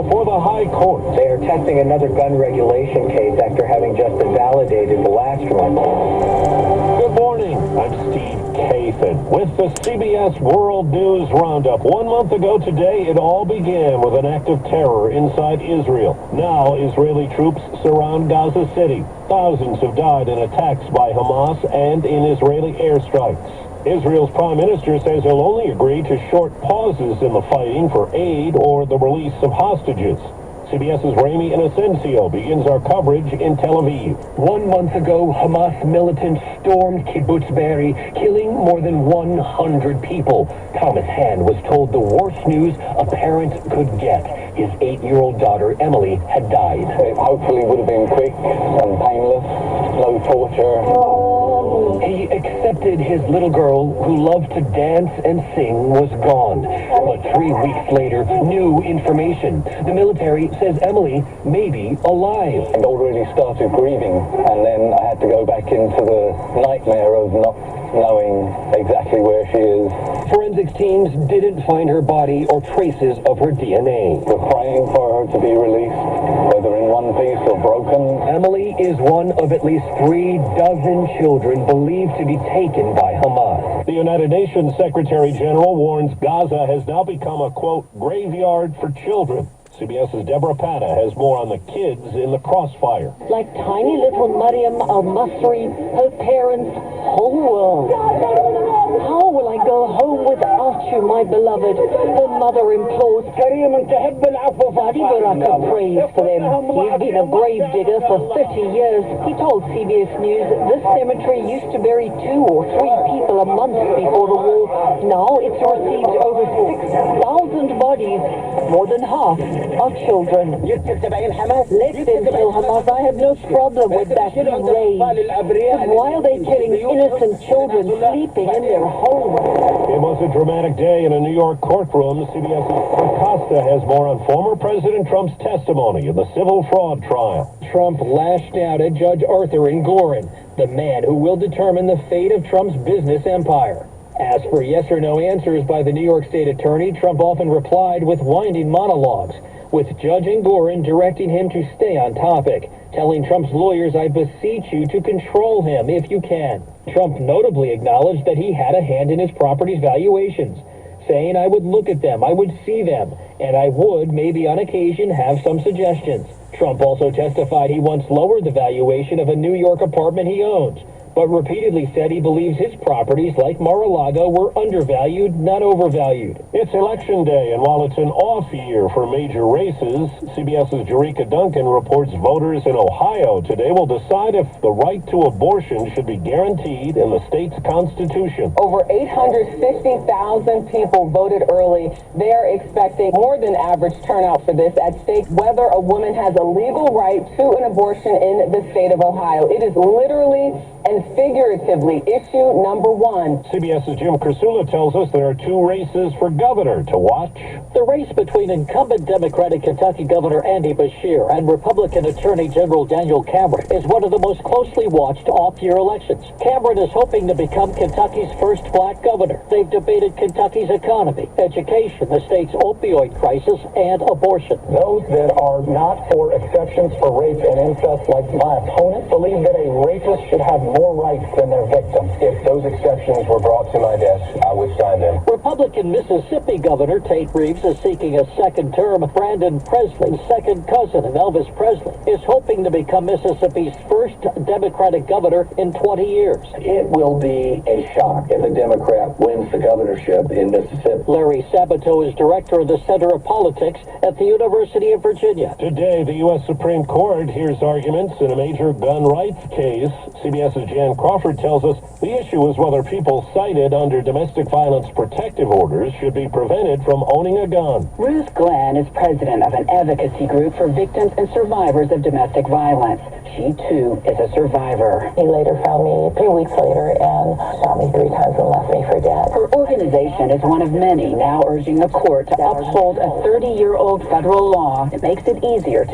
before the High Court. They are testing another gun regulation case after having just invalidated the last one. Good morning. I'm Steve Kathan with the CBS World News Roundup. 1 month ago today, it all began with an act of terror inside Israel. Now, Israeli troops surround Gaza City. Thousands have died in attacks by Hamas and in Israeli airstrikes. Israel's prime minister says he'll only agree to short pauses in the fighting for aid or the release of hostages. CBS's Ramy Inocencio begins our coverage in Tel Aviv. 1 month ago, Hamas militants stormed Kibbutz Be'eri, killing more than 100 people. Thomas Hand was told the worst news a parent could get. His 8-year-old daughter, Emily, had died. It hopefully would have been quick and painless, no torture. He accepted his little girl, who loved to dance and sing, was gone. But 3 weeks later, new information. The military says Emily may be alive. And already started grieving, and then I had to go back into the nightmare of not knowing exactly where she is. Forensics teams didn't find her body or traces of her DNA. We're praying for her to be released, whether in one piece or broken. Emily is one of at least 36 children believed to be taken by Hamas. The United Nations Secretary General warns Gaza has now become a, quote, graveyard for children. CBS's Deborah Patta has more on the kids in the crossfire. Like tiny little Mariam al-Masri, her parents' whole world. How will I go home without you, my beloved? Her mother implores. Fadi Baraka prays for them. He's been a grave digger for 30 years. He told CBS News this cemetery used to bury 2 or 3 people a month before the war. Now it's received over 6,000 bodies, more than half are children. Let them kill Hamas. I have no problem with that rage. But why are they killing innocent children sleeping in their homes? It was a dramatic day in a New York courtroom. CBS's Costa has more on former President Trump's testimony in the civil fraud trial. Trump lashed out at Judge Arthur Engoron, the man who will determine the fate of Trump's business empire. As for yes or no answers by the New York State Attorney, Trump often replied with winding monologues, with Judge Engoron directing him to stay on topic, telling Trump's lawyers, "I beseech you to control him if you can." Trump notably acknowledged that he had a hand in his property's valuations, saying, "I would look at them, I would see them, and I would, maybe on occasion, have some suggestions." Trump also testified he once lowered the valuation of a New York apartment he owns, but repeatedly said he believes his properties, like Mar-a-Lago, were undervalued, not overvalued. It's Election Day, and while it's an off year for major races, CBS's Jerika Duncan reports voters in Ohio today will decide if the right to abortion should be guaranteed in the state's constitution. Over 850,000 people voted early. They are expecting more than average turnout for this at stake whether a woman has a legal right to an abortion in the state of Ohio. It is literally and figuratively issue number 1. CBS's Jim Krasula tells us there are 2 races for governor to watch. The race between incumbent Democratic Kentucky Governor Andy Beshear and Republican Attorney General Daniel Cameron is one of the most closely watched off-year elections. Cameron is hoping to become Kentucky's first black governor. They've debated Kentucky's economy, education, the state's opioid crisis, and abortion. Those that are not for exceptions for rape and incest, like my opponent, believe that a rapist should have more rights than their victim. If those exceptions were brought to my desk, I would sign them. Republican Mississippi Governor Tate Reeves is seeking a second term. Brandon Presley, second cousin of Elvis Presley, is hoping to become Mississippi's first Democratic governor in 20 years. It will be a shock if a Democrat wins the governorship in Mississippi. Larry Sabato is director of the Center of Politics at the University of Virginia. Today, the U.S. Supreme Court hears arguments in a major gun rights case. CBS's Jan Crawford tells us the issue is whether people cited under domestic violence protective orders should be prevented from owning a gun. Ruth Glenn is president of an advocacy group for victims and survivors of domestic violence. She, too, is a survivor. He later found me 3 weeks later and shot me 3 times and left me for dead. Her organization is one of many now urging the court to uphold a 30-year-old federal law that makes it easier to